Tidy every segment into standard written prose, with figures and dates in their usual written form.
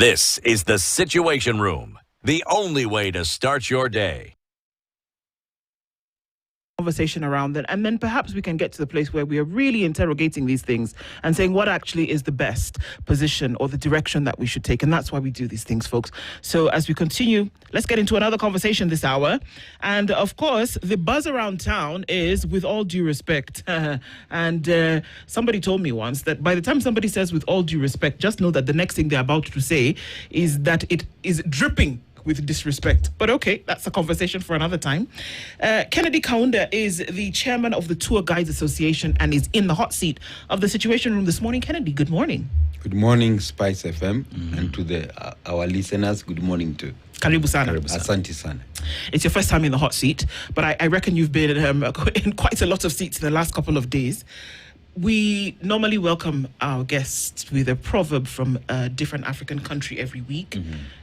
This is the Situation Room, the only way to start your day. Conversation around that, and then perhaps we can get to the place where we are really interrogating these things and saying what actually is the best position or the direction that we should take. And that's why we do these things, folks. So as we continue, let's get into another conversation this hour. And of course, the buzz around town is with all due respect. And somebody told me once that by the time somebody says with all due respect, just know that the next thing they're about to say is that it is dripping with disrespect. But okay, that's a conversation for another time. Kennedy Kaunda is the chairman of the Tour Guides Association and is in the hot seat of the Situation Room this morning. Kennedy, good morning. Good morning, Spice FM, and to our listeners, good morning too. Karibu sana. Asante sana. It's your first time in the hot seat, but I reckon you've been in quite a lot of seats in the last couple of days. We normally welcome our guests with a proverb from a different African country every week.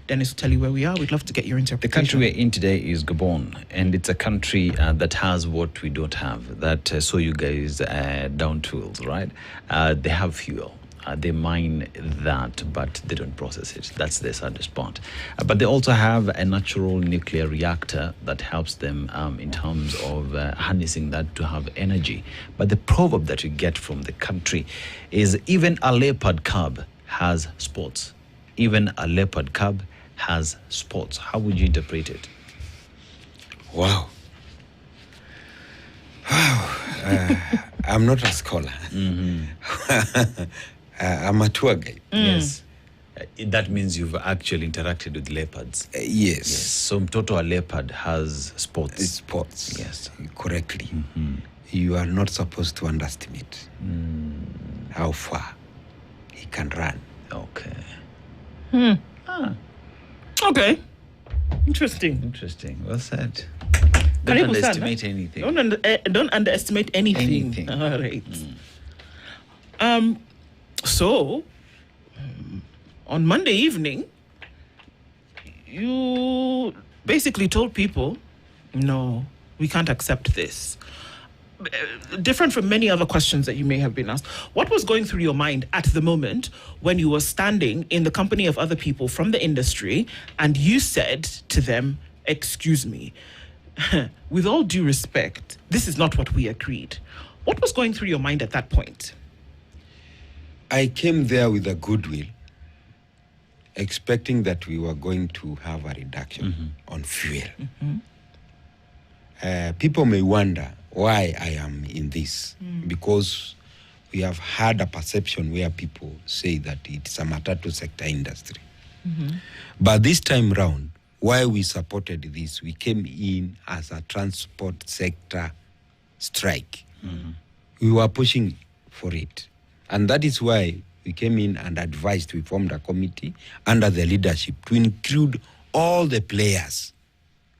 Dennis will tell you where we are. We'd love to get your interpretation. The country we're in today is Gabon, and it's a country that has what we don't have, that saw you guys down tools, right? They have fuel. They mine that, but they don't process it. That's the saddest part. But they also have a natural nuclear reactor that helps them in terms of harnessing that to have energy. But the proverb that you get from the country is even a leopard cub has spots. Even a leopard cub has spots. How would you interpret it? Wow. I'm not a scholar. I'm a tour guide. Yes. That means you've actually interacted with leopards. Yes. So mtoto a leopard has spots. It's spots. Yes. Correctly. You are not supposed to underestimate how far he can run. Okay. Okay. Interesting. Interesting. Well said. Karibu Don't sana. underestimate anything. Don't underestimate anything. Anything. All right. So, on Monday evening, you basically told people, no, we can't accept this. Different from many other questions that you may have been asked. What was going through your mind at the moment when you were standing in the company of other people from the industry and you said to them, excuse me, with all due respect, this is not what we agreed. What was going through your mind at that point? I came there with a goodwill, expecting that we were going to have a reduction on fuel. People may wonder why I am in this, because we have had a perception where people say that it's a Matatu sector industry. But this time round, why we supported this, we came in as a transport sector strike. We were pushing for it. And that is why we came in and advised, we formed a committee under the leadership to include all the players,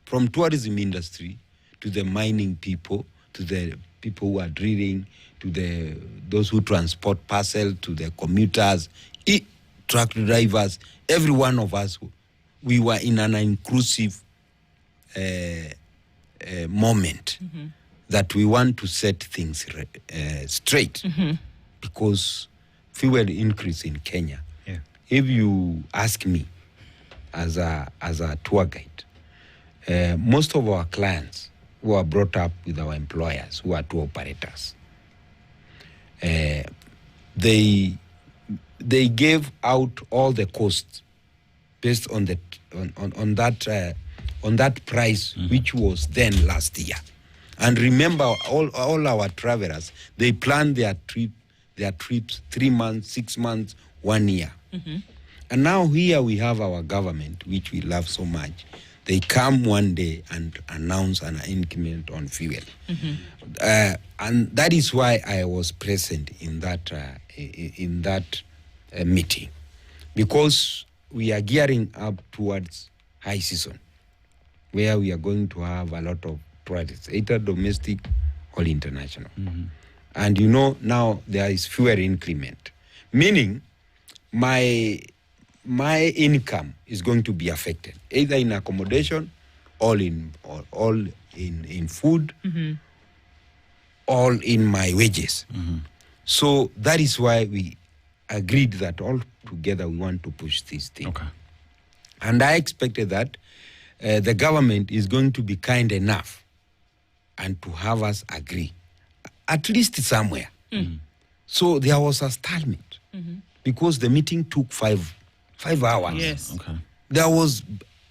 from tourism industry to the mining people, to the people who are drilling, to those who transport parcel, to the commuters, truck drivers. Every one of us, we were in an inclusive moment that we want to set things straight. Because fuel increase in Kenya. Yeah. If you ask me, as a tour guide, most of our clients who are brought up with our employers, who are tour operators, they gave out all the costs based on that price which was then last year. And remember, all our travelers, they plan their trips 3 months, 6 months, 1 year. And now here we have our government, which we love so much. They come one day and announce an increment on fuel. And that is why I was present in that meeting. Because we are gearing up towards high season, where we are going to have a lot of tourists, either domestic or international. And now there is fewer increment, meaning my income is going to be affected, either in accommodation, all in food, all in my wages. So that is why we agreed that all together we want to push this thing. Okay. And I expected that the government is going to be kind enough and to have us agree, at least somewhere. So there was a stalemate because the meeting took five hours. Yes. Okay. There was,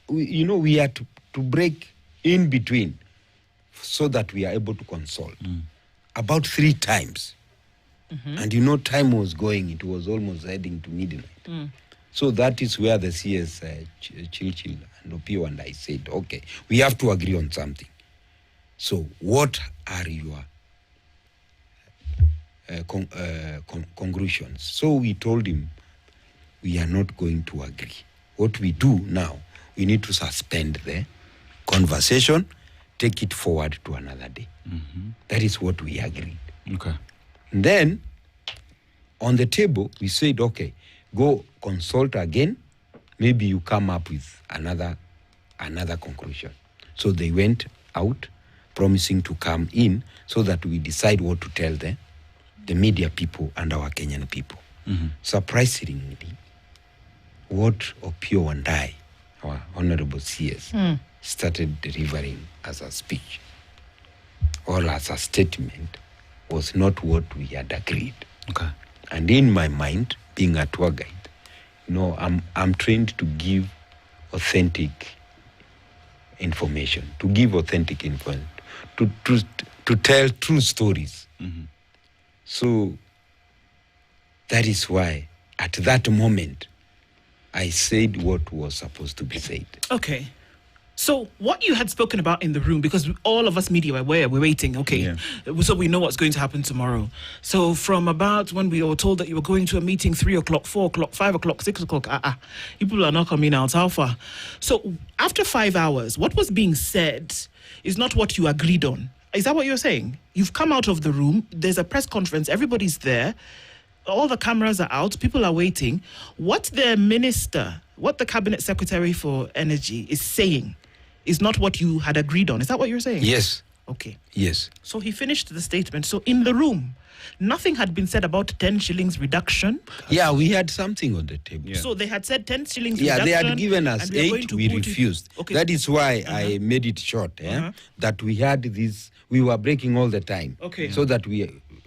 we had to break in between so that we are able to consult about 3 times. And time was going, it was almost heading to midnight. So that is where the CS, Chilchil and Opio and I said, okay, we have to agree on something. So what are your conclusions? So we told him, we are not going to agree. What we do now, we need to suspend the conversation, take it forward to another day. That is what we agreed. Okay. And then, on the table, we said, okay, go consult again. Maybe you come up with another conclusion. So they went out, promising to come in so that we decide what to tell the media people and our Kenyan people. Surprisingly, what Opio and I, our honorable CS, started delivering as a speech or as a statement was not what we had agreed. Okay. And in my mind, being a tour guide, I'm trained to give authentic information, to tell true stories. So that is why at that moment I said what was supposed to be said. Okay. So what you had spoken about in the room, because all of us media we're waiting, okay, so we know what's going to happen tomorrow. So from about when we were told that you were going to a meeting 3 o'clock, 4 o'clock, 5 o'clock, 6 o'clock, people are not coming out. How far? So after 5 hours, what was being said is not what you agreed on. Is that what you're saying? You've come out of the room, there's a press conference, everybody's there, all the cameras are out, people are waiting. What the cabinet secretary for energy is saying is not what you had agreed on. Is that what you're saying? Yes. Okay. Yes. So he finished the statement. So in the room, nothing had been said about 10 shillings reduction. Yeah, we had something on the table. So they had said 10 shillings Yeah, reduction. they had given us 8, we refused. Okay. That is why I made it short, that we had this, we were breaking all the time. Okay. So that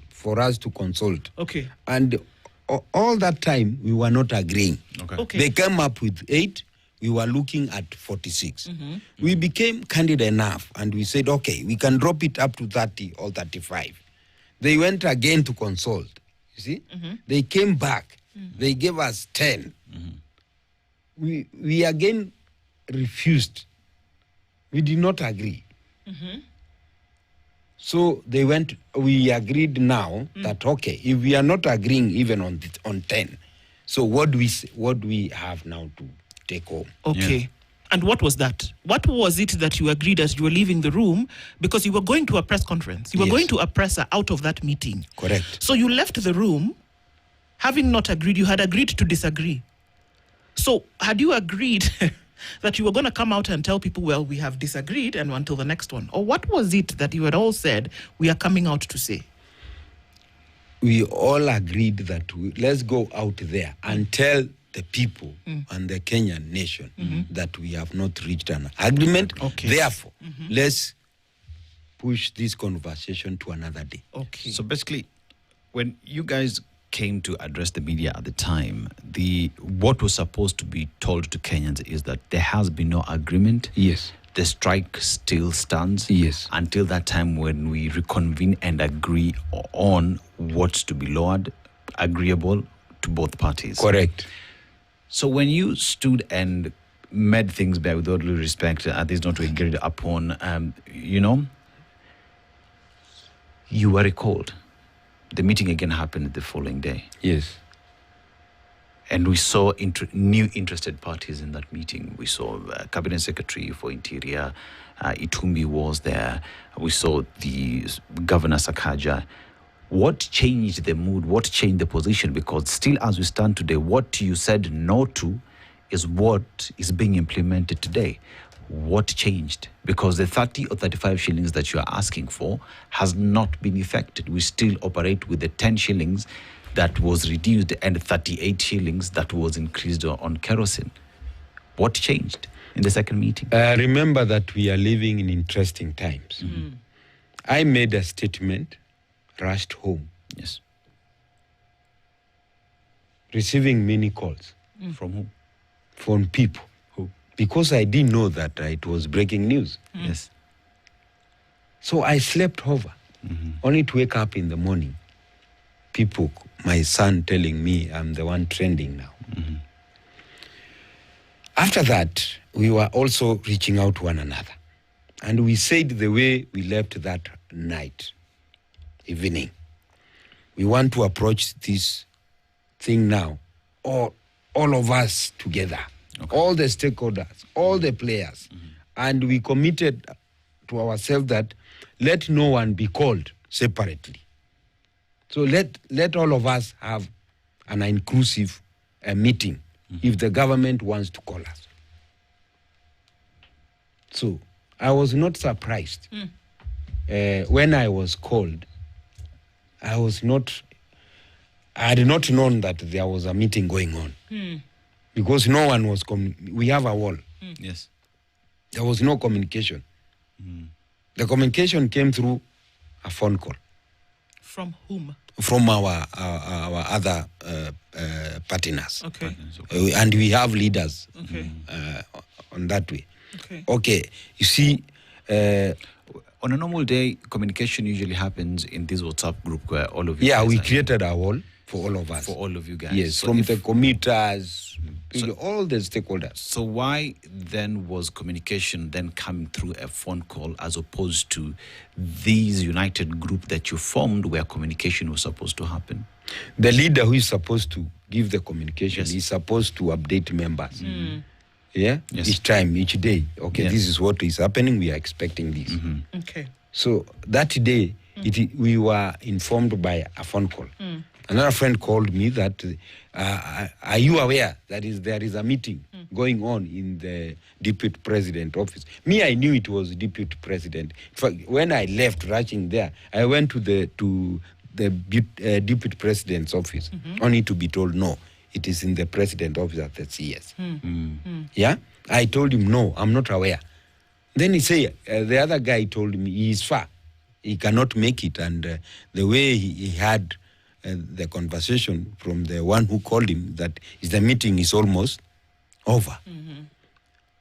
for us to consult. Okay. And all that time, we were not agreeing. Okay. They came up with 8, we were looking at 46. We became candid enough and we said, okay, we can drop it up to 30 or 35. They went again to consult. You see? They came back. They gave us 10. We again refused. We did not agree. So they went, we agreed now that, okay, if we are not agreeing even on 10, so what do we have now to take home? Okay. Yeah. And what was that? What was it that you agreed as you were leaving the room? Because you were going to a press conference. You were going to a presser out of that meeting. Correct. So you left the room, having not agreed, you had agreed to disagree. So had you agreed that you were going to come out and tell people, well, we have disagreed and until the next one? Or what was it that you had all said we are coming out to say? We all agreed that let's go out there and tell the people and the Kenyan nation that we have not reached an agreement. Okay. Therefore, let's push this conversation to another day. Okay. So basically, when you guys came to address the media at the time, what was supposed to be told to Kenyans is that there has been no agreement. Yes. The strike still stands. Yes. Until that time when we reconvene and agree on what's to be lowered, agreeable to both parties. Correct. So when you stood and made things better, with all due respect, this not to agreed upon, you were recalled. The meeting again happened the following day. Yes. And we saw new interested parties in that meeting. We saw Cabinet Secretary for Interior, Itumbi was there. We saw the Governor Sakaja. What changed the mood? What changed the position? Because still as we stand today, what you said no to is what is being implemented today. What changed? Because the 30 or 35 shillings that you are asking for has not been effected. We still operate with the 10 shillings that was reduced and 38 shillings that was increased on kerosene. What changed in the second meeting? Remember that we are living in interesting times. I made a statement, rushed home, Yes. receiving many calls From who? from people. Who? Because I didn't know that it was breaking news. Yes. So I slept over, only to wake up in the morning. People, my son telling me I'm the one trending now. After that, we were also reaching out to one another. And we said the way we left that night, evening, we want to approach this thing now, all of us together, all the stakeholders, all the players. And we committed to ourselves that let no one be called separately. So let all of us have an inclusive meeting if the government wants to call us. So I was not surprised. When I was called, I had not known that there was a meeting going on. Because no one was, we have a wall. Yes. There was no communication. The communication came through a phone call. From whom? From our other partners. Okay. And we have leaders Okay. on that way. Okay. You see, On a normal day, communication usually happens in this WhatsApp group where all of you yeah, guys we are created a wall for all of us. for all of you guys. Yes, So from if- the commuters, all the stakeholders. So why then was communication then coming through a phone call as opposed to these united group that you formed where communication was supposed to happen? The leader who is supposed to give the communication Yes. is supposed to update members. Yeah, Yes. each time, each day. Okay, Yes. this is what is happening. We are expecting this. Okay. So that day, we were informed by a phone call. Another friend called me that, are you aware that there is a meeting going on in the deputy president office? Me, I knew it was deputy president. In fact, when I left rushing there, I went to the deputy president's office, only to be told, no, it is in the president office at the CS. Yeah? I told him, no, I'm not aware. Then he said, the other guy told me he is far. He cannot make it. And the way he had the conversation from the one who called him, that the meeting is almost over.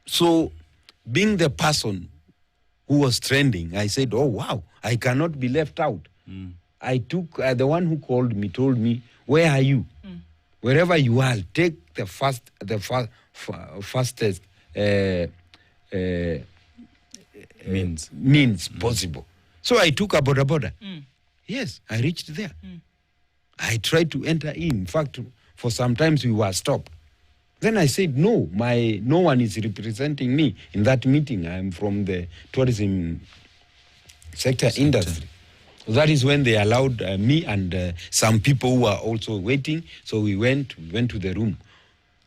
So being the person who was trending, I said, oh, wow, I cannot be left out. I took, the one who called me told me, where are you? Wherever you are, take the fastest means possible. So I took a boda. Yes, I reached there. I tried to enter in. In fact, for some times we were stopped. Then I said, no one is representing me in that meeting. I'm from the tourism sector industry. So that is when they allowed me and some people who were also waiting. So we went to the room.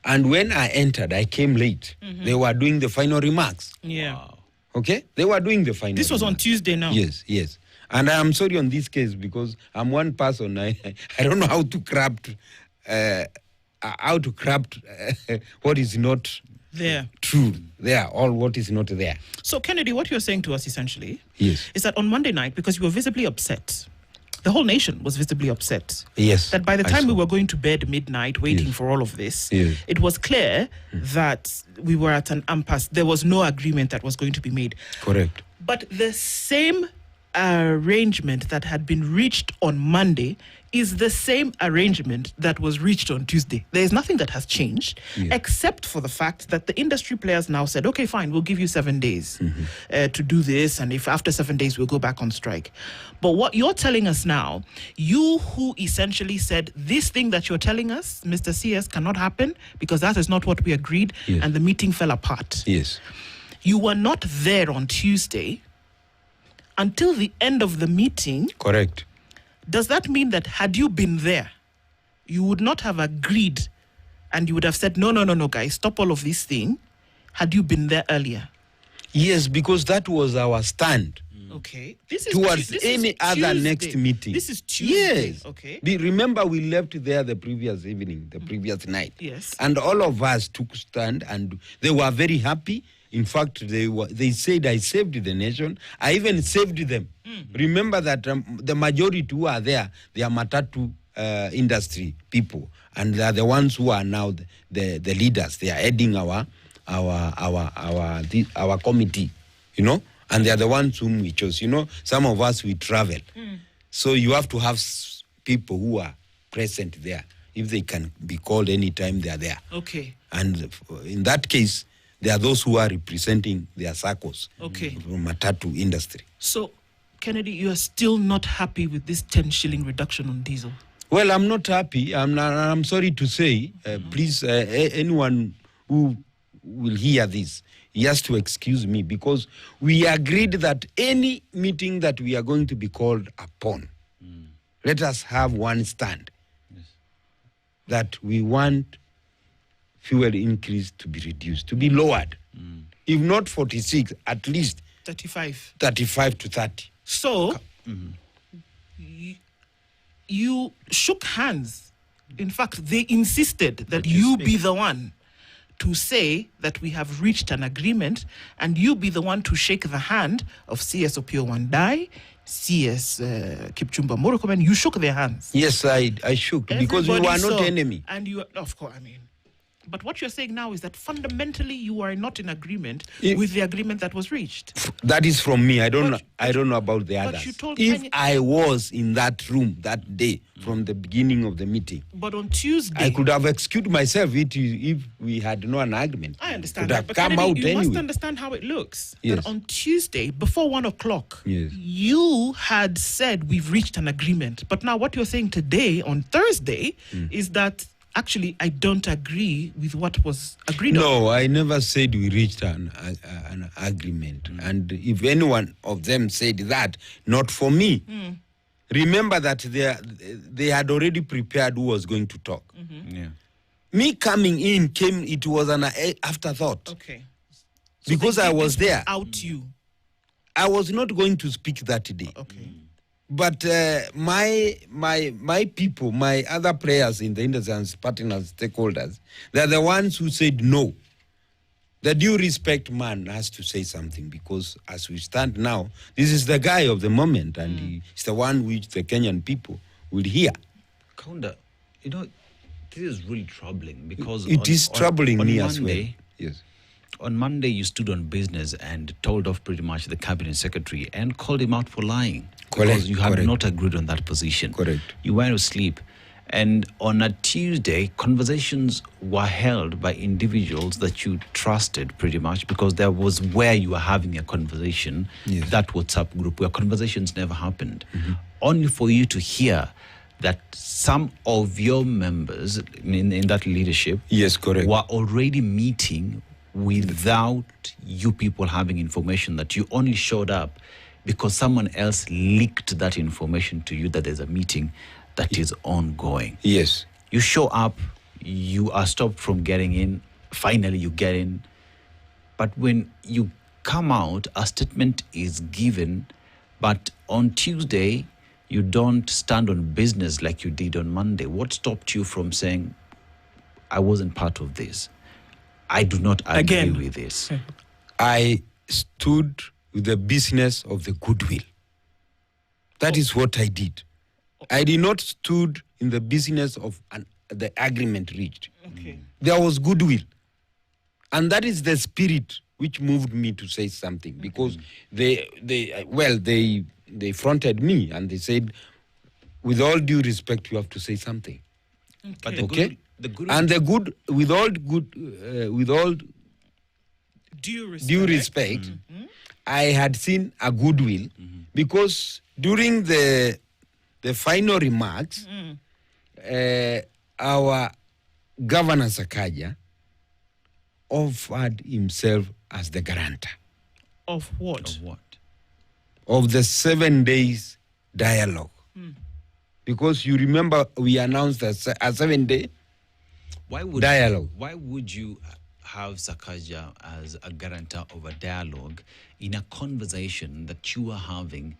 And when I entered, I came late. They were doing the final remarks. Yeah. Wow. Okay? They were doing the final This was on remarks. Tuesday now. Yes. And I am sorry on this case because I'm one person. I don't know how to craft what is not There. true there, or what is not there. So, Kennedy, what you're saying to us essentially Yes. is that on Monday night, because you were visibly upset, the whole nation was visibly upset. Yes. That by the I time we saw. were going to bed midnight waiting Yes. for all of this, Yes. it was clear that we were at an impasse. There was no agreement that was going to be made. Correct. But the same arrangement that had been reached on Monday is the same arrangement that was reached on Tuesday. There is nothing that has changed, except for the fact that the industry players now said, okay, fine, we'll give you 7 days to do this. And if after 7 days, we'll go back on strike. But what you're telling us now, you who essentially said this thing that you're telling us, Mr. CS, cannot happen because that is not what we agreed. Yes. And the meeting fell apart. Yes. You were not there on Tuesday until the end of the meeting. Correct. Does that mean that had you been there, you would not have agreed and you would have said, no, guys, stop all of this thing, had you been there earlier? Yes, because that was our stand Okay. This is towards this any is other Tuesday. next meeting. This is Tuesday. Yes. Okay. Remember, we left there the previous evening, the previous night. Yes. And all of us took stand, and they were very happy. In fact, they said, I saved the nation. I even saved them. Remember that the majority who are there, they are Matatu industry people, and they are the ones who are now the leaders. They are heading our committee, you know, and they are the ones whom we chose. You know, some of us, we travel. So you have to have people who are present there. If they can be called anytime, they are there. Okay. And in that case, there are those who are representing their circles from Matatu industry. So, Kennedy, you are still not happy with this 10 shilling reduction on diesel? Well, I'm not happy. I'm sorry to say. Please, anyone who will hear this, he has to excuse me, because we agreed that any meeting that we are going to be called upon, let us have one stand. Yes. That we want fuel increase to be reduced, to be lowered. If not 46, at least 35 to 30. So, you shook hands. In fact, they insisted that you be the one to say that we have reached an agreement, and you be the one to shake the hand of CS Opio Wandai, CS Kipchumba Murkomen. You shook their hands. Yes, I shook, because we were not enemy. And you, of course, but what you're saying now is that fundamentally you are not in agreement with the agreement that was reached. That is from me. I don't know about the others. You told if I was in that room that day from the beginning of the meeting, but on Tuesday, I could have excused myself if we had no an argument. I understand that. But Come Kennedy, out you anyway. must understand how it looks. Yes. That on Tuesday, before 1 o'clock, yes, you had said we've reached an agreement. But now what you're saying today, on Thursday, is that actually I don't agree with what was agreed on. No, I never said we reached an agreement. And if anyone of them said that, not for me. Remember that they had already prepared who was going to talk. Yeah. Me coming in it was an afterthought. Okay. So because I was there. Out you. I was not going to speak that day. Okay. But my people, my other players in the industry and partners, stakeholders, they're the ones who said no. The due respect man has to say something, because as we stand now, this is the guy of the moment, and he's the one which the Kenyan people will hear. Kaunda, you know, this is really troubling, because it is troubling me as well. Yes. On Monday, you stood on business and told off pretty much the cabinet secretary and called him out for lying. Because you had not agreed on that position. Correct. You went to sleep. And on a Tuesday, conversations were held by individuals that you trusted pretty much, because there was where you were having a conversation, that WhatsApp group, where conversations never happened. Only for you to hear that some of your members in that leadership were already meeting without you people having information, that you only showed up because someone else leaked that information to you that there's a meeting that is ongoing. Yes. You show up, you are stopped from getting in, finally you get in. But when you come out, a statement is given, but on Tuesday, you don't stand on business like you did on Monday. What stopped you from saying, I wasn't part of this? I do not agree with this. I stood with the business of the goodwill. That is what I did. I did not stood in the business of the agreement reached. Okay. There was goodwill. And that is the spirit which moved me to say something, because they fronted me and they said, with all due respect, you have to say something. But with all due respect, I had seen a goodwill, because during the final remarks, our Governor Sakaja offered himself as the guarantor. Of what? Of what? Of the 7 days dialogue. Because you remember we announced a 7-day dialogue. Why would you have Sakaja as a guarantor of a dialogue in a conversation that you are having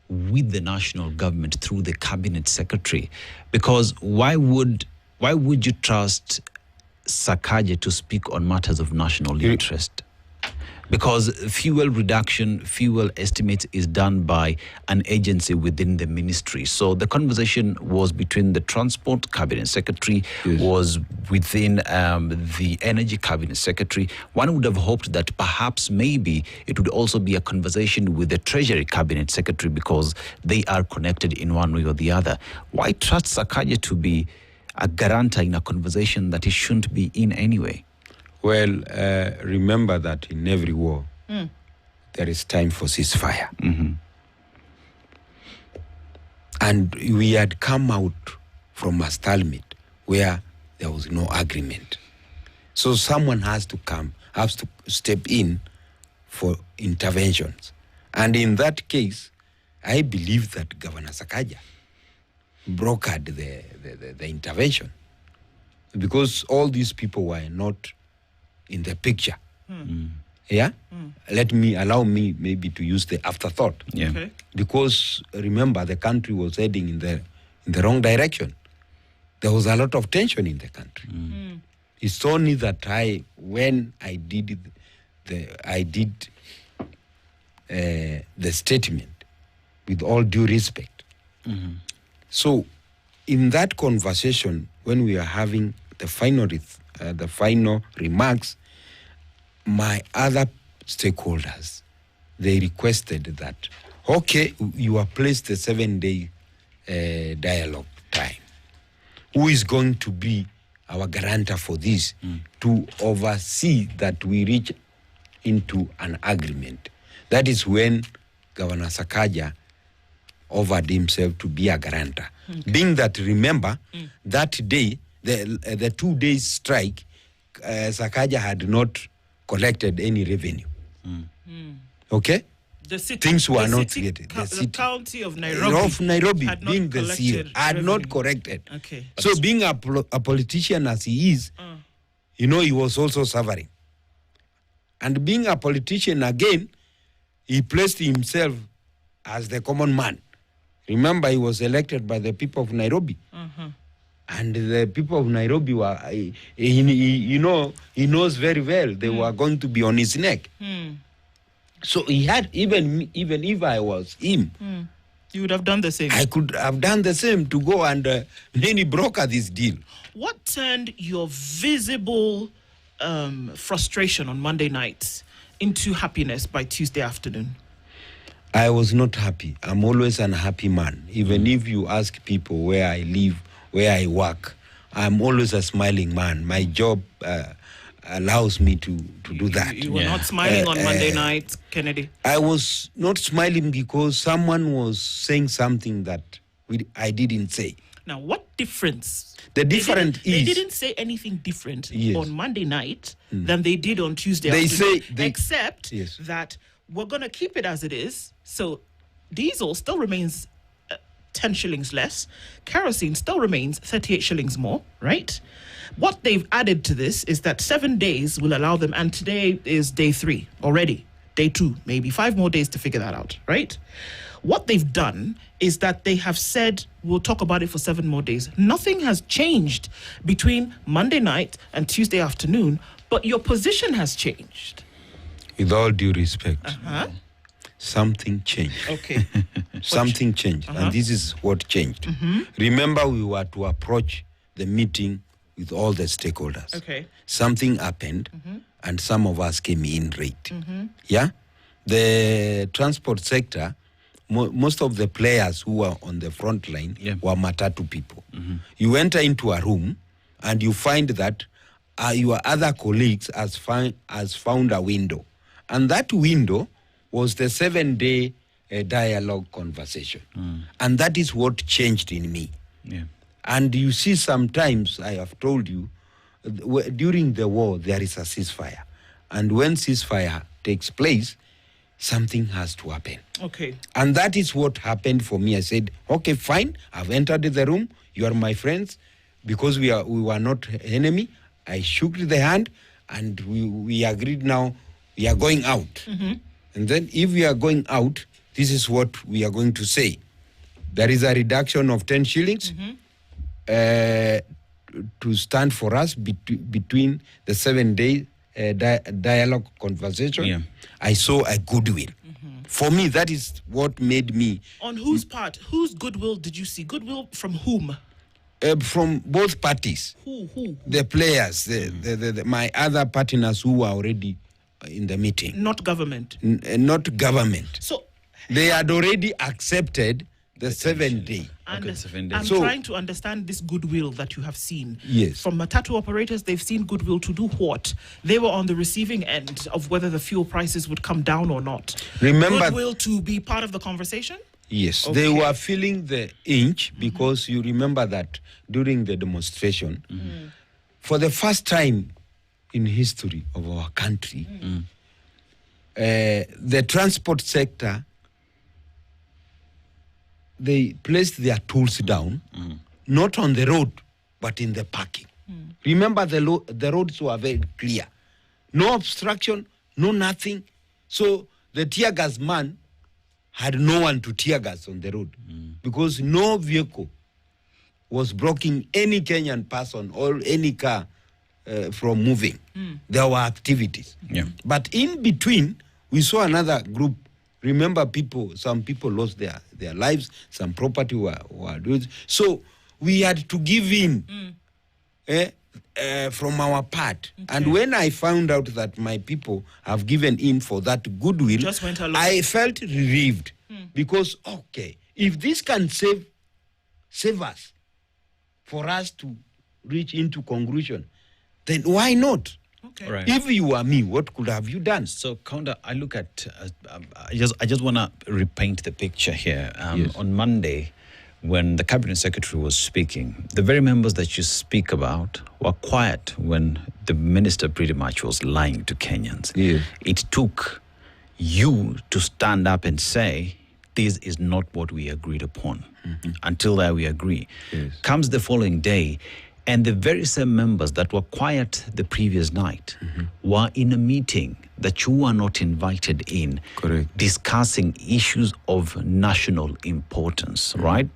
with the national government through the cabinet secretary? Because why would you trust Sakaja to speak on matters of national interest? Because fuel reduction, fuel estimates is done by an agency within the ministry. So the conversation was between the Transport Cabinet Secretary, was within the Energy Cabinet Secretary. One would have hoped that perhaps maybe it would also be a conversation with the Treasury Cabinet Secretary, because they are connected in one way or the other. Why trust Sakaja to be a guarantor in a conversation that he shouldn't be in anyway? Well, remember that in every war, there is time for ceasefire. And we had come out from a stalemate where there was no agreement. So someone has to step in for interventions. And in that case, I believe that Governor Sakaja brokered the intervention, because all these people were not in the picture. Yeah? Allow me maybe to use the afterthought. Yeah. Okay. Because remember, the country was heading in the wrong direction. There was a lot of tension in the country. It's only that when I did the statement with all due respect. So in that conversation, when we are having the final remarks, my other stakeholders, they requested that, okay, you are placed a 7-day dialogue time. Who is going to be our guarantor for this to oversee that we reach into an agreement? That is when Governor Sakaja offered himself to be a guarantor. Being that, remember, that day, the 2 days strike, Sakaja had not collected any revenue. Okay? The city, things were not city, getting. The county of Nairobi, had being the CEO, had not corrected. Okay. So being a politician as he is, he was also suffering. And being a politician again, he placed himself as the common man. Remember, he was elected by the people of Nairobi. And the people of Nairobi were, he knows very well they were going to be on his neck. So he had, even if I was him, you would have done the same. I could have done the same to go and then he broker this deal. What turned your visible frustration on Monday night into happiness by Tuesday afternoon? I was not happy. I'm always an unhappy man. Even if you ask people where I live, where I work, I'm always a smiling man. My job allows me to do that. You were not smiling on Monday night, Kennedy. I was not smiling because someone was saying something that I didn't say. Now, what difference? The difference They didn't say anything different on Monday night than they did on Tuesday afternoon. Except that we're going to keep it as it is. So diesel still remains 10 shillings less. Kerosene still remains 38 shillings more, right? What they've added to this is that 7 days will allow them, and today is day 3 already, day 2, maybe 5 more days to figure that out, right? What they've done is that they have said, we'll talk about it for 7 more days. Nothing has changed between Monday night and Tuesday afternoon, but your position has changed. With all due respect, something changed. Okay. Something changed, and this is what changed. Remember, we were to approach the meeting with all the stakeholders. Okay. Something happened, and some of us came in late. Yeah? The transport sector, most of the players who were on the front line were Matatu people. You enter into a room, and you find that your other colleagues has found a window. And that window was the 7-day dialogue conversation. And that is what changed in me. Yeah. And you see, sometimes, I have told you, during the war, there is a ceasefire. And when ceasefire takes place, something has to happen. Okay. And that is what happened for me. I said, okay, fine, I've entered the room. You are my friends. Because we were not enemy, I shook the hand and we agreed now we are going out. And then if we are going out, this is what we are going to say. There is a reduction of 10 shillings to stand for us between the 7-day dialogue conversation. Yeah. I saw a goodwill. For me, that is what made me. On whose part? Whose goodwill did you see? Goodwill from whom? From both parties. Who? The players, my other partners who were already in the meeting. Not government. Not government. So They had already accepted the 7-day. And Okay, 7 days. I'm So- trying to understand this goodwill that you have seen. Yes. From Matatu operators, they've seen goodwill to do what? They were on the receiving end of whether the fuel prices would come down or not. Remember- Goodwill to be part of the conversation? Yes, Okay. they were feeling the inch because you remember that during the demonstration, for the first time in history of our country, the transport sector, they placed their tools down, not on the road, but in the parking. Remember, the roads were very clear. No obstruction, no nothing. So the tear gas man had no one to tear gas on the road because no vehicle was blocking any Kenyan person or any car from moving. There were activities. Yeah. But in between, we saw another group. Remember, some people lost their lives, some property were lost. So we had to give in from our part. And when I found out that my people have given in for that goodwill, Just went along. I felt relieved because, okay, if this can save us for us to reach into conclusion, then why not? Okay. Right. If you were me, what could have you done? So, Kaunda, I look at, I just want to repaint the picture here. Yes. On Monday, when the cabinet secretary was speaking, the very members that you speak about were quiet when the minister pretty much was lying to Kenyans. Yes. It took you to stand up and say, this is not what we agreed upon. Until that we agree. Yes. Comes the following day, and the very same members that were quiet the previous night were in a meeting that you were not invited in, Correct. discussing issues of national importance, right?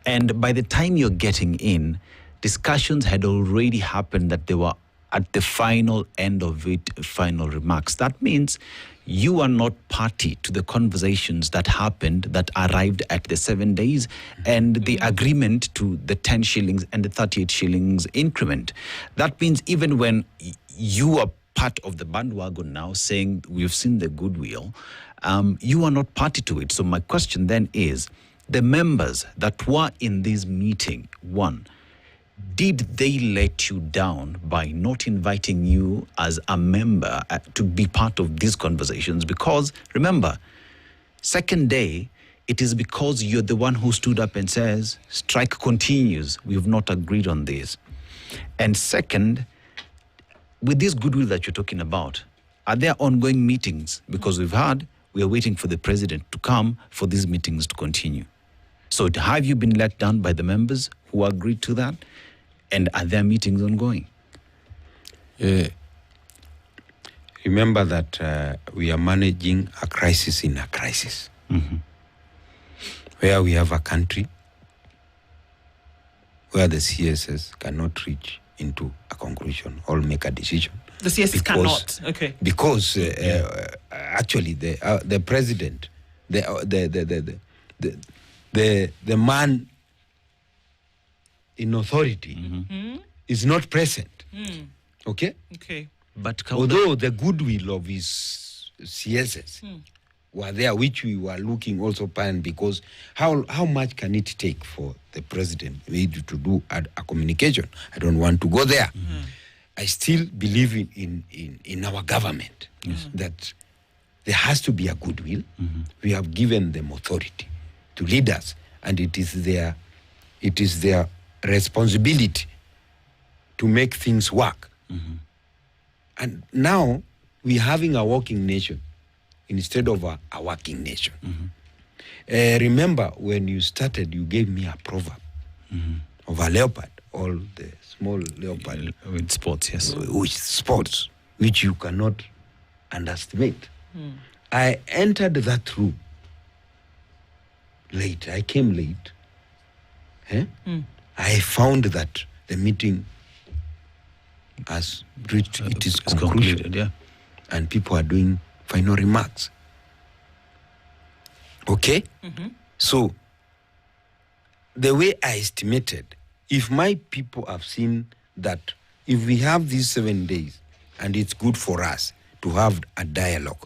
And by the time you're getting in, discussions had already happened that they were at the final end of it, final remarks. That means you are not party to the conversations that happened that arrived at the 7 days and the agreement to the 10 shillings and the 38 shillings increment. That means even when you are part of the bandwagon now saying we've seen the goodwill, you are not party to it. So my question then is, the members that were in this meeting, one, did they let you down by not inviting you as a member to be part of these conversations? Because remember, second day, it is because you're the one who stood up and says, strike continues. We've not agreed on this. And second, with this goodwill that you're talking about, are there ongoing meetings? Because we are waiting for the president to come for these meetings to continue. So have you been let down by the members who agreed to that? And are there meetings ongoing? Remember that we are managing a crisis in a crisis. Where we have a country where the CSS cannot reach into a conclusion or make a decision. The CSS cannot. Okay. Because actually the president, the man in authority is not present. Okay? Okay. But Although the goodwill of his CSS were there, which we were looking also upon, because how much can it take for the president to do a communication? I don't want to go there. I still believe in our government that there has to be a goodwill. We have given them authority to lead us, and it is their responsibility to make things work. And now we're having a working nation instead of a working nation. Remember, when you started, you gave me a proverb of a leopard, all the small leopard with sports, yes. with spots. which you cannot underestimate. I entered that room late. I came late. I found that the meeting has reached its conclusion. Yeah. And people are doing final remarks. Okay? So, the way I estimated, if my people have seen that if we have these 7 days and it's good for us to have a dialogue,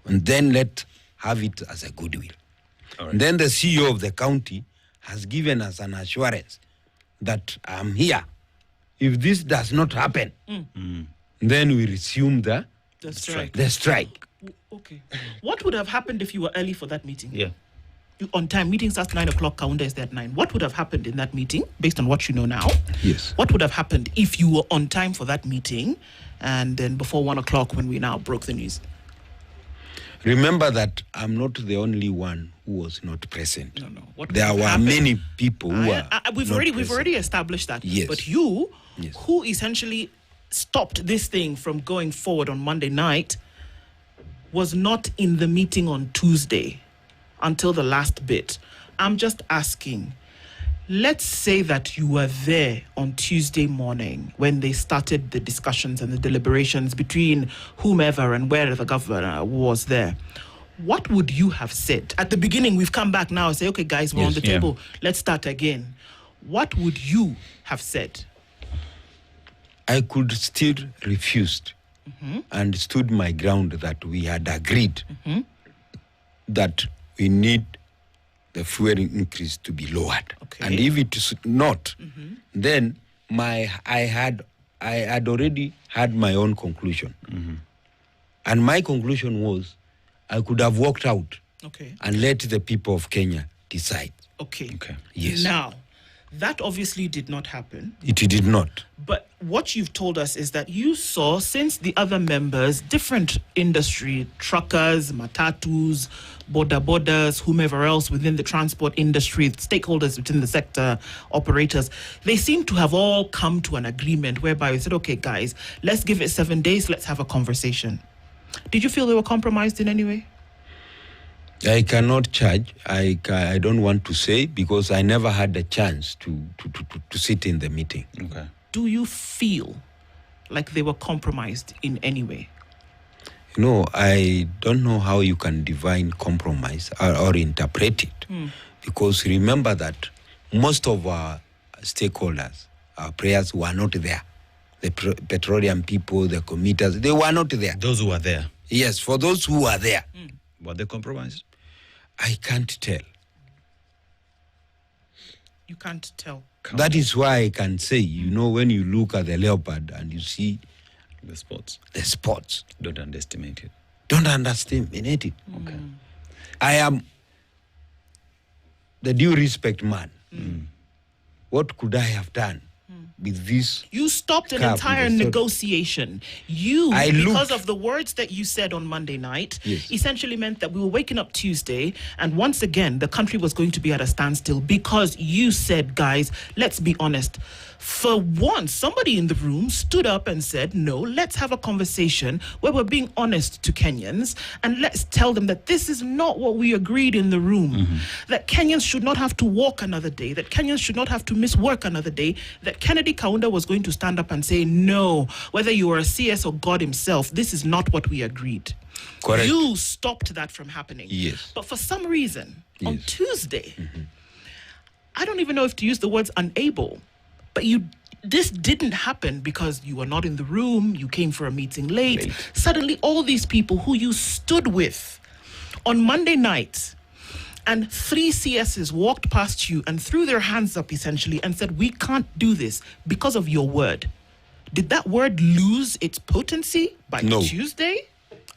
and then let's have it as a goodwill. Right. Then the CEO of the county has given us an assurance that I'm here. If this does not happen, then we resume the strike. Okay. What would have happened if you were early for that meeting? Yeah. On time, meeting starts 9 o'clock, calendar is there at 9. What would have happened in that meeting, based on what you know now? Yes. What would have happened if you were on time for that meeting and then before 1 o'clock when we now broke the news? Remember that I'm not the only one who was not present. No. What There would were have happened? many people who were We've already established that. Yes. But you, Yes. who essentially stopped this thing from going forward on Monday night, was not in the meeting on Tuesday until the last bit. I'm just asking, let's say that you were there on Tuesday morning when they started the discussions and the deliberations between whomever and where the governor was there. What would you have said? At the beginning, we've come back now and say, okay, guys, we're on the table. Let's start again. What would you have said? I could still refused and stood my ground that we had agreed that we need the fuel increase to be lowered. Okay. And if it is not, then I had already had my own conclusion. And my conclusion was I could have walked out and let the people of Kenya decide. Okay. Yes. Now, that obviously did not happen. It did not. But what you've told us is that you saw, since the other members, different industry, truckers, matatus, borders, whomever else within the transport industry, stakeholders within the sector, operators, they seem to have all come to an agreement whereby we said, okay, guys, let's give it 7 days, let's have a conversation. Did you feel they were compromised in any way? I cannot charge. I don't want to say because I never had the chance to sit in the meeting. Okay. Do you feel like they were compromised in any way? No, I don't know how you can define compromise or interpret it. Because remember that most of our stakeholders, our players were not there. The petroleum people, the commuters, they were not there. Those who are there, Yes, for those who were there. were they compromised? I can't tell. You can't tell. That is why I can say, when you look at the leopard and you see The spots. the spots, Don't underestimate it. don't underestimate it. Okay. I am the due respect man. What could I have done with this? You stopped an Cap, entire yes, sir. negotiation. I Because looked- of the words that you said on Monday night, Yes. essentially meant that we were waking up Tuesday, and once again, the country was going to be at a standstill because you said, guys, let's be honest. For once, somebody in the room stood up and said, no, let's have a conversation where we're being honest to Kenyans, and let's tell them that this is not what we agreed in the room. That Kenyans should not have to walk another day, that Kenyans should not have to miss work another day, that Kennedy Kaunda was going to stand up and say, no, whether you are a CS or God himself, this is not what we agreed. Correct. You stopped that from happening. Yes. But for some reason, on Yes. Tuesday, I don't even know if to use the words unable, but this didn't happen because you were not in the room, you came for a meeting late. Suddenly, all these people who you stood with on Monday night, and 3 CSs walked past you and threw their hands up essentially and said, we can't do this because of your word. Did that word lose its potency by No. Tuesday?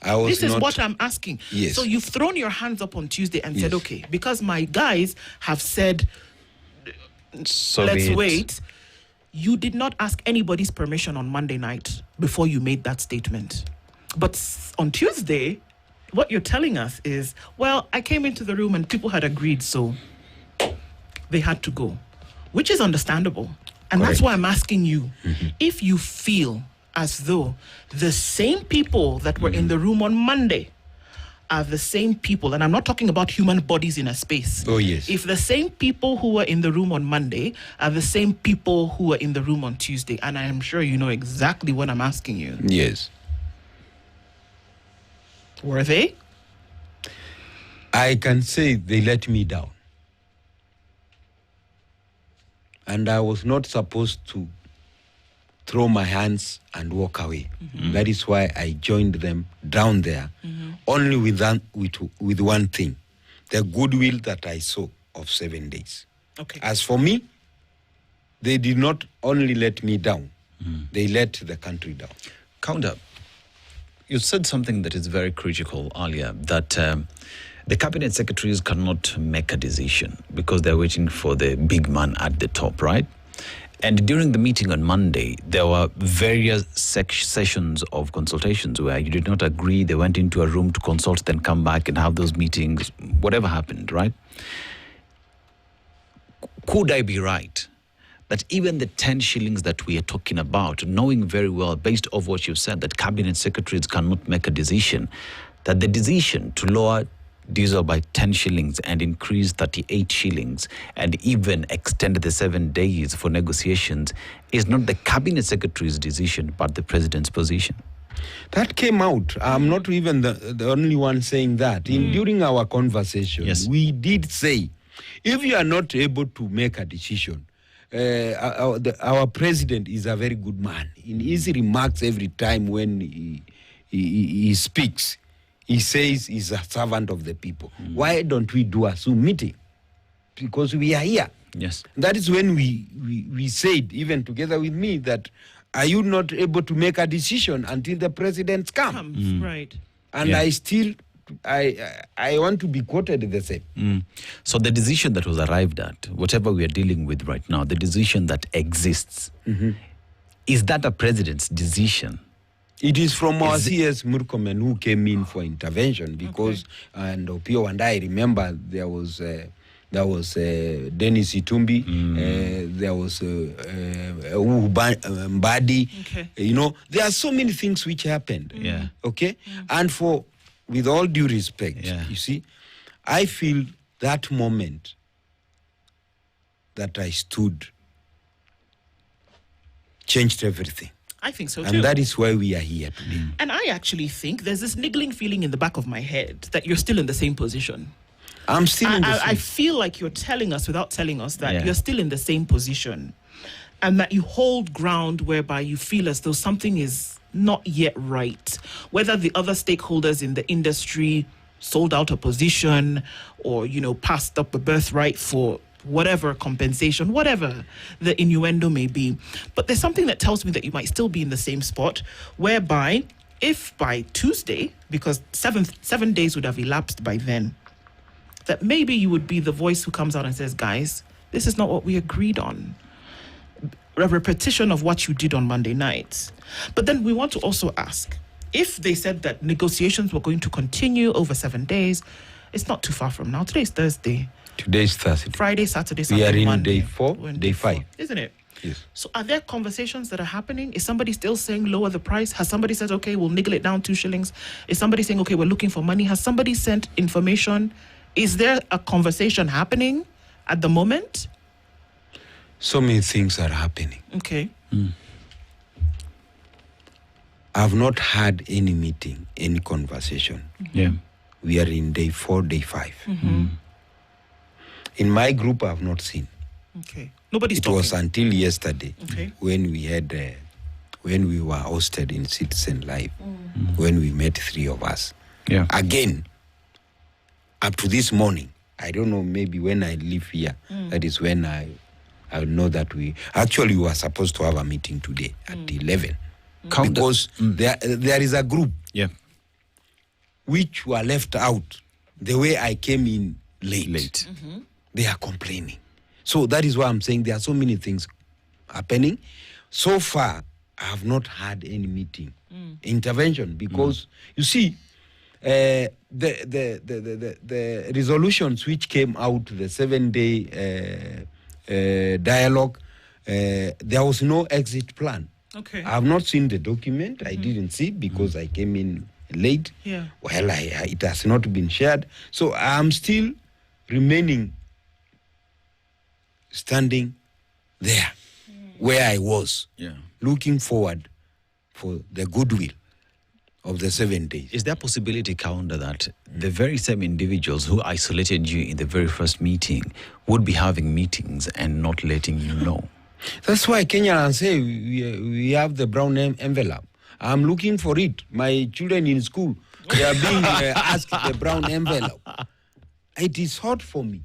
I was This is not, what I'm asking. Yes. So you've thrown your hands up on Tuesday and said, Yes. okay, because my guys have said, So let's be it. wait. You did not ask anybody's permission on Monday night before you made that statement. But on Tuesday, what you're telling us is, well, I came into the room and people had agreed, so they had to go, which is understandable. And that's Correct. why I'm asking you, if you feel as though the same people that were in the room on Monday are the same people, and I'm not talking about human bodies in a space. Oh, yes. If the same people who were in the room on Monday are the same people who were in the room on Tuesday, and I am sure you know exactly what I'm asking you. Yes. Were they? I can say they let me down. And I was not supposed to throw my hands and walk away. That is why I joined them down there, only with one thing, the goodwill that I saw of 7 days. Okay. As for me, they did not only let me down, they let the country down. Counter, you said something that is very critical earlier, that the cabinet secretaries cannot make a decision because they're waiting for the big man at the top, right? And during the meeting on Monday, there were various sessions of consultations where you did not agree. They went into a room to consult, then come back and have those meetings, whatever happened, right? Could I be right that even the 10 shillings that we are talking about, knowing very well, based off what you've said, that cabinet secretaries cannot make a decision, that the decision to lower diesel by 10 shillings and increase 38 shillings and even extend the 7 days for negotiations is not the cabinet secretary's decision, but the president's position? That came out. I'm not even the only one saying that. During our conversation, Yes. we did say, if you are not able to make a decision, our president is a very good man. In his remarks every time when he speaks, he says he's a servant of the people. Why don't we do a Zoom meeting? Because we are here. Yes. That is when we said, even together with me, that are you not able to make a decision until the president comes? Right. And Yeah. I want to be quoted the same. So the decision that was arrived at, whatever we are dealing with right now, the decision that exists, is that a president's decision? It is from our Is it- CS Murkomen who came in for intervention because, and Opio and I remember there was Dennis Itumbi, there was Mbadi. Okay. You know, there are so many things which happened. Yeah. Okay? And with all due respect, Yeah. you see, I feel that moment that I stood changed everything. I think so too. And that is why we are here today. And I actually think there's this niggling feeling in the back of my head that you're still in the same position. I'm still in the I same. feel like you're telling us without telling us that Yeah. you're still in the same position and that you hold ground whereby you feel as though something is not yet right. Whether the other stakeholders in the industry sold out a position or, you know, passed up a birthright for whatever compensation, whatever the innuendo may be. But there's something that tells me that you might still be in the same spot whereby if by Tuesday, because 7 days would have elapsed by then, that maybe you would be the voice who comes out and says, guys, this is not what we agreed on. A repetition of what you did on Monday night. But then we want to also ask, if they said that negotiations were going to continue over 7 days, it's not too far from now. Today's Thursday. Today's Thursday. Friday, Saturday, We Sunday, are in Monday. day 4, We're in day 5. isn't it? Yes. So are there conversations that are happening? Is somebody still saying lower the price? Has somebody said, okay, we'll niggle it down 2 shillings? Is somebody saying, okay, we're looking for money? Has somebody sent information? Is there a conversation happening at the moment? So many things are happening. Okay. I've not had any meeting, any conversation. Yeah. We are in day 4, day 5. In my group, I've not seen. Okay. Nobody's It talking. was until yesterday Okay. when we had, when we were hosted in Citizen Live, when we met 3 of us. Yeah. Again, up to this morning, I don't know, maybe when I leave here, that is when I will know that we were supposed to have a meeting today at 11. Count the- Because there is a group Yeah. which were left out the way I came in late. Mm-hmm. They are complaining. So that is why I'm saying there are so many things happening. So far, I have not had any meeting, intervention, because you see, the resolutions which came out, the 7-day dialogue, there was no exit plan. Okay. I have not seen the document. I didn't see it because I came in late. Yeah. Well, it has not been shared. So I'm still remaining standing there where I was, looking forward for the goodwill of the 7 days. Is there a possibility, Kaunda, that the very same individuals who isolated you in the very first meeting would be having meetings and not letting you know? That's why Kenyans say we have the brown envelope. I'm looking for it. My children in school, they are being asked the brown envelope. It is hard for me.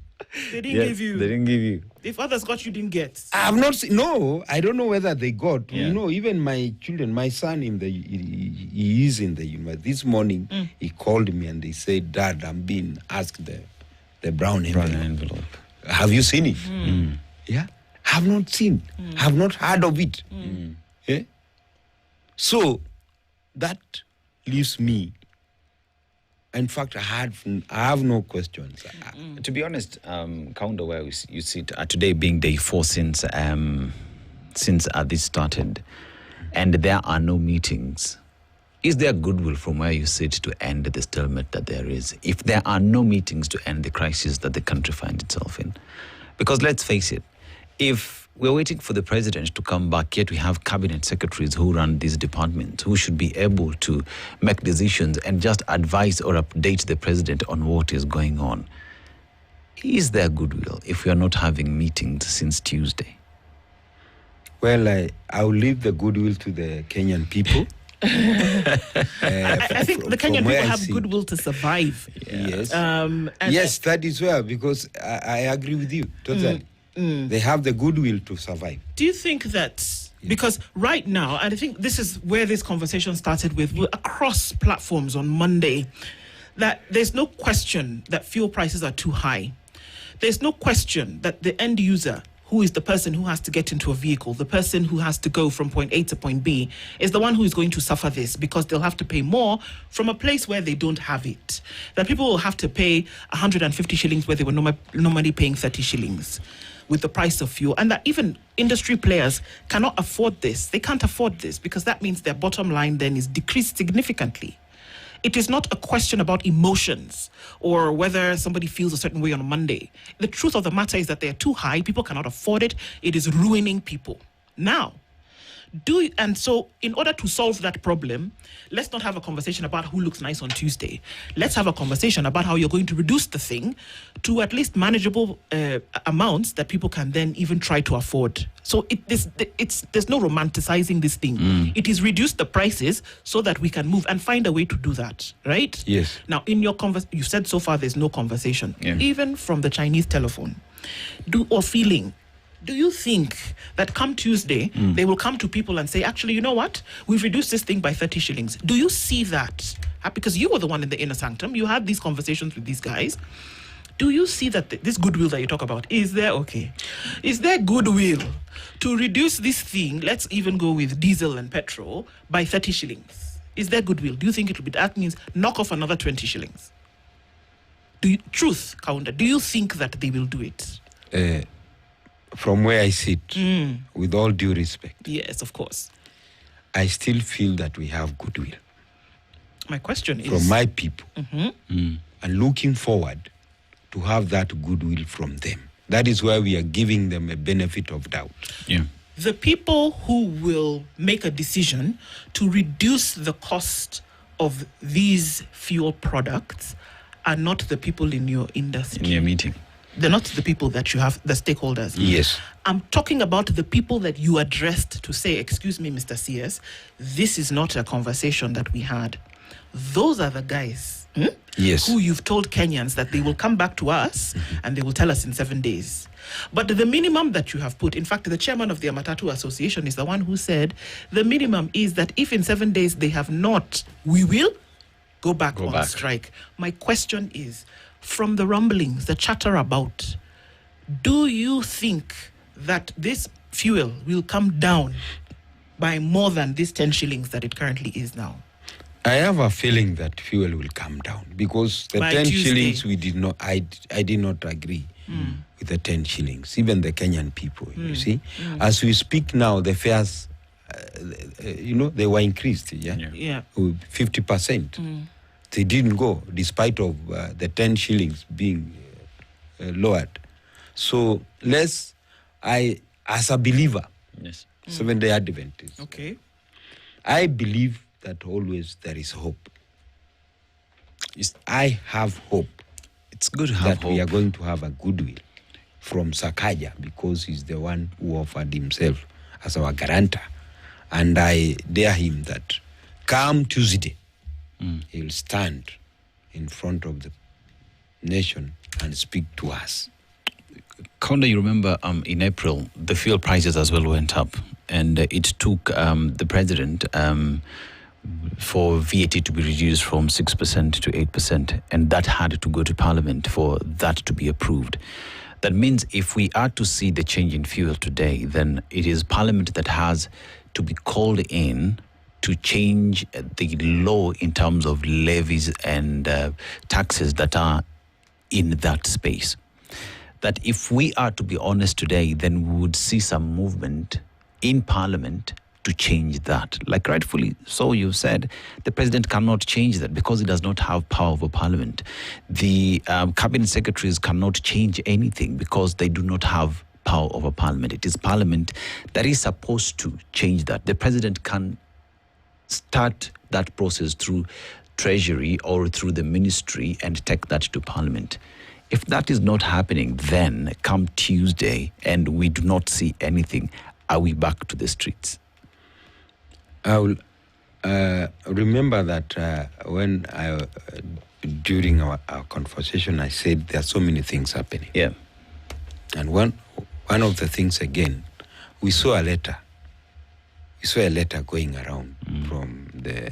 They didn't give you. They didn't give you. If others got, you didn't get. I have not seen. No, I don't know whether they got. Yeah. You know, even my children, my son he is in the university. This morning he called me and he said, "Dad, I'm being asked the brown envelope. Have you seen it?" Yeah, have not seen. Have not heard of it. Yeah? So that leaves me. In fact, I have no questions. To be honest, Kaunda, where you sit today being day 4 since this started, and there are no meetings, is there goodwill from where you sit to end the stalemate that there is? If there are no meetings to end the crisis that the country finds itself in? Because let's face it, if we're waiting for the president to come back, yet we have cabinet secretaries who run these departments, who should be able to make decisions and just advise or update the president on what is going on. Is there goodwill if we are not having meetings since Tuesday? Well, I will leave the goodwill to the Kenyan people. I think the Kenyan people have goodwill to survive. Yes. And yes, that is where, because I agree with you totally. They have the goodwill to survive. Do you think that, because right now, and I think this is where this conversation started with across platforms on Monday, that there's no question that fuel prices are too high. There's no question that the end user, who is the person who has to get into a vehicle, the person who has to go from point A to point B, is the one who is going to suffer this, because they'll have to pay more from a place where they don't have it. That people will have to pay 150 shillings where they were normally paying 30 shillings with the price of fuel, and that even industry players cannot afford this. They can't afford this because that means their bottom line then is decreased significantly. It is not a question about emotions or whether somebody feels a certain way on a Monday. The truth of the matter is that they are too high. People cannot afford it. It is ruining people. Now, and so in order to solve that problem, let's not have a conversation about who looks nice on Tuesday. Let's have a conversation about how you're going to reduce the thing to at least manageable amounts that people can then even try to afford. So there's no romanticizing this thing. It is reduce the prices so that we can move and find a way to do that, right? Yes. Now, in your you said so far there's no conversation, even from the Chinese telephone. Do you think that come Tuesday, they will come to people and say, actually, you know what? We've reduced this thing by 30 shillings. Do you see that? Because you were the one in the inner sanctum. You had these conversations with these guys. Do you see that this goodwill that you talk about, is there goodwill to reduce this thing, let's even go with diesel and petrol, by 30 shillings? Is there goodwill? Do you think it will be, that means knock off another 20 shillings? Truth, Kaunda, do you think that they will do it? From where I sit, with all due respect. Yes, of course. I still feel that we have goodwill. My question is... From my people. And looking forward to have that goodwill from them. That is why we are giving them a benefit of doubt. Yeah. The people who will make a decision to reduce the cost of these fuel products are not the people in your industry. In your meeting. They're not the people that you have, the stakeholders. Yes. I'm talking about the people that you addressed to say, excuse me, Mr. CS, this is not a conversation that we had. Those are the guys Yes. who you've told Kenyans that they will come back to us and they will tell us in 7 days. But the minimum that you have put, in fact, the chairman of the Matatu Association is the one who said the minimum is that if in 7 days they have not, we will go back on strike. My question is, from the rumblings, the chatter about, do you think that this fuel will come down by more than this 10 shillings that it currently is now? I have a feeling that fuel will come down because the By 10 Tuesday. shillings we did not, I did not agree with the 10 shillings, even the Kenyan people, you see. As we speak now, the fares they were increased, with 50%. They didn't go, despite of the 10 shillings being lowered. So as a believer, Seventh-day Adventist, I believe that always there is hope. I have hope. It's good to have that we are going to have a goodwill from Sakaja, because he's the one who offered himself as our guarantor. And I dare him that come Tuesday, he will stand in front of the nation and speak to us. Konda, you remember in April, the fuel prices as well went up, and it took the president for VAT to be reduced from 6% to 8%, and that had to go to Parliament for that to be approved. That means if we are to see the change in fuel today, then it is Parliament that has to be called in to change the law in terms of levies and taxes that are in that space. That if we are to be honest today, then we would see some movement in Parliament to change that. Like rightfully so, you said, the president cannot change that because he does not have power over Parliament. The cabinet secretaries cannot change anything because they do not have power over Parliament. It is Parliament that is supposed to change that. The president can start that process through Treasury or through the ministry and take that to Parliament. If that is not happening, then come Tuesday and we do not see anything, are we back to the streets? I will remember that when during our conversation, I said there are so many things happening. Yeah. And one of the things, again, we saw a letter. We saw a letter going around from the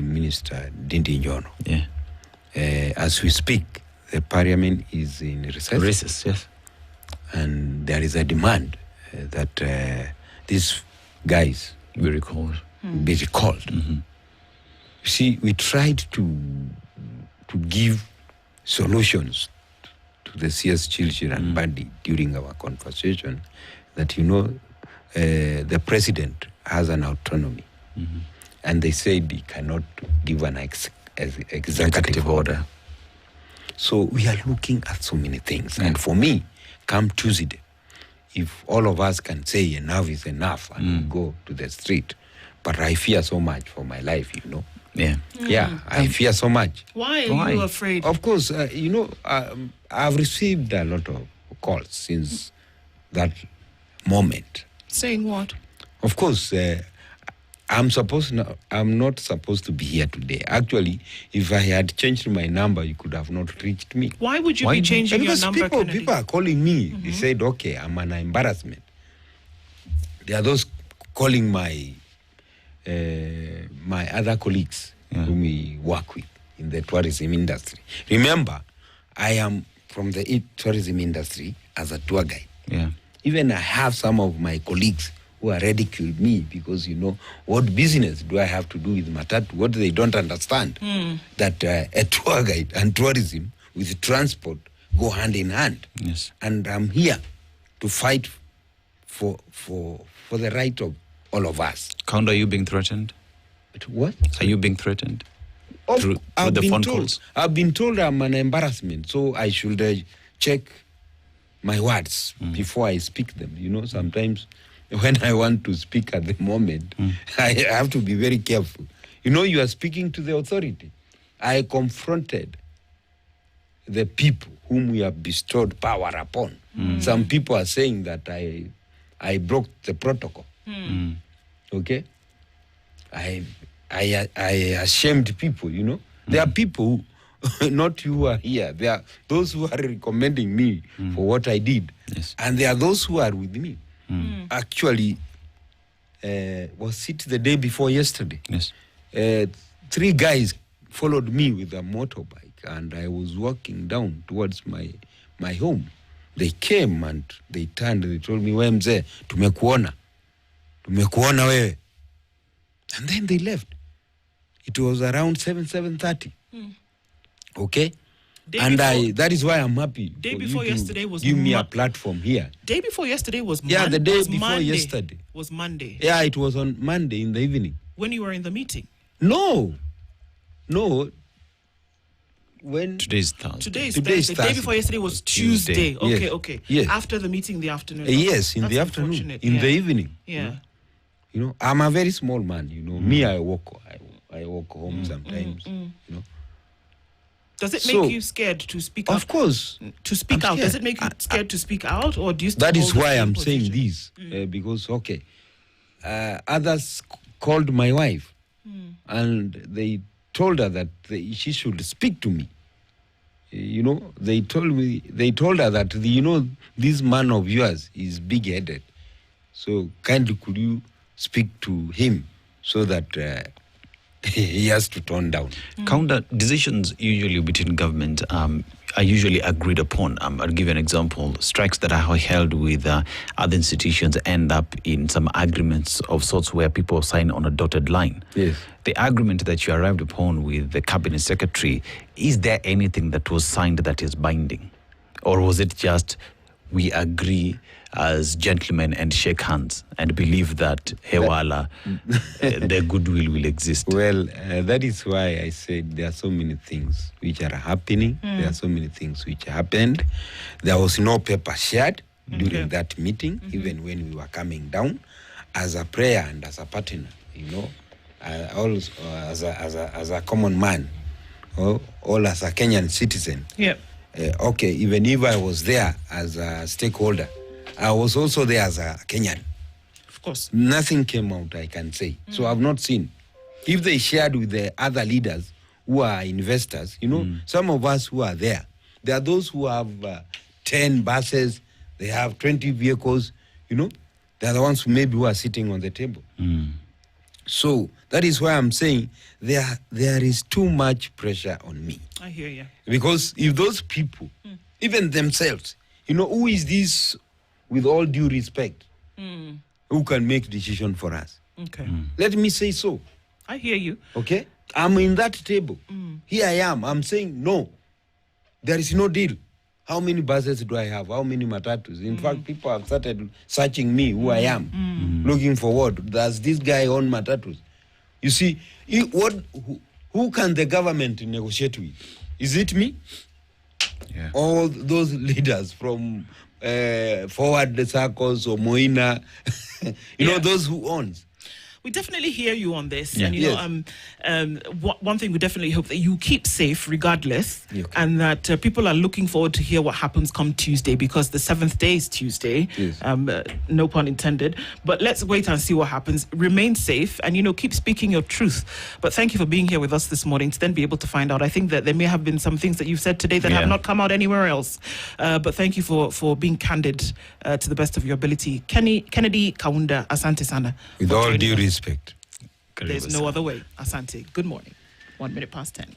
minister, Dindi Njono. Yeah. As we speak, the parliament is in recess. Recess, yes. And there is a demand that these guys be recalled. You see, we tried to give solutions to the CS children and body during our conversation that, the president has an autonomy. And they said he cannot give an executive order. So we are looking at so many things. And for me, come Tuesday, if all of us can say enough is enough and go to the street, but I fear so much for my life, Yeah. Yeah, I fear so much. Why are you afraid? Of course, I've received a lot of calls since that moment. Saying what? Of course, I'm not supposed to be here today. Actually, if I had changed my number, you could have not reached me. Why would you be changing your number, because Kennedy? people are calling me. They said, okay, I'm an embarrassment. There are those calling my other colleagues whom we work with in the tourism industry. Remember, I am from the tourism industry as a tour guide. Yeah. Even I have some of my colleagues who are ridiculed me because, what business do I have to do with Matatu? What they don't understand, that a tour guide and tourism with transport go hand in hand. Yes. And I'm here to fight for the right of all of us. Count, are you being threatened? What? Are you being threatened? Through the phone calls? I've been told I'm an embarrassment, so I should check my words before I speak them. Sometimes when I want to speak at the moment, I have to be very careful. You are speaking to the authority. I confronted the people whom we have bestowed power upon. Some people are saying that I broke the protocol. Okay? I ashamed people, There are people, not you who are here. There are those who are recommending me for what I did. Yes. And there are those who are with me. Actually, was it the day before yesterday? Yes. 3 guys followed me with a motorbike, and I was walking down towards my home. They came and they turned and they told me, "We mzee, tumekuona wewe." And then they left. It was around 7:30. Okay? That is why I'm happy. Day for before you to yesterday was give me a platform here. Day before yesterday was the day before Monday. yesterday Was Monday. Yeah, it was on Monday in the evening. When you were in the meeting? No. When Today's Today's Thursday. Thursday. The day before yesterday was Tuesday. Yes. Okay. Yes. After the meeting in the afternoon. Yes, in That's the afternoon. unfortunate. In the evening. Yeah. You know, I'm a very small man. You know, me, I walk home sometimes. You know. Does it make you scared to speak out? Of course. To speak out. Does it make you scared to speak out, or do you? That is why I'm position? saying this because others called my wife and they told her that she should speak to me. You know, they told her that this man of yours is big-headed, so kindly could you speak to him so that he has to tone down. Counter decisions usually between government are usually agreed upon. I'll give you an example. Strikes that are held with other institutions end up in some agreements of sorts where people sign on a dotted line. Yes. The agreement that you arrived upon with the cabinet secretary, is there anything that was signed that is binding? Or was it just we agree as gentlemen and shake hands and believe that hewala, the goodwill will exist? Well, that is why I said there are so many things which are happening. There are so many things which happened. There was no paper shared during that meeting, even when we were coming down, as a prayer and as a partner, also as a common man, all as a Kenyan citizen. Yeah. Even if I was there as a stakeholder, I was also there as a Kenyan. Of course. Nothing came out, I can say. So I've not seen. If they shared with the other leaders who are investors, some of us who are there are those who have 10 buses, they have 20 vehicles, they're the ones who are sitting on the table. So that is why I'm saying there is too much pressure on me. I hear you. Because if those people, even themselves, who is this, with all due respect, who can make decision for us? Okay. Let me say so. I hear you. Okay? I'm in that table. Here I am. I'm saying, no, there is no deal. How many buses do I have? How many matatus? In fact, people have started searching me, who I am, looking for what. Does this guy own matatus? You see, who can the government negotiate with? Is it me? Yeah. All those leaders from Forward Circles or Moina, those who owns. We definitely hear you on this, Yeah. and one thing we definitely hope that you keep safe regardless, Okay. and that people are looking forward to hear what happens come Tuesday, because the 7th day is Tuesday. Yes. No pun intended. But let's wait and see what happens. Remain safe, and keep speaking your truth. But thank you for being here with us this morning to then be able to find out. I think that there may have been some things that you've said today that have not come out anywhere else. But thank you for being candid to the best of your ability. Kennedy Kaunda, asante sana. With all due respect. There's no other way. Asante. Good morning. 1 minute past 10.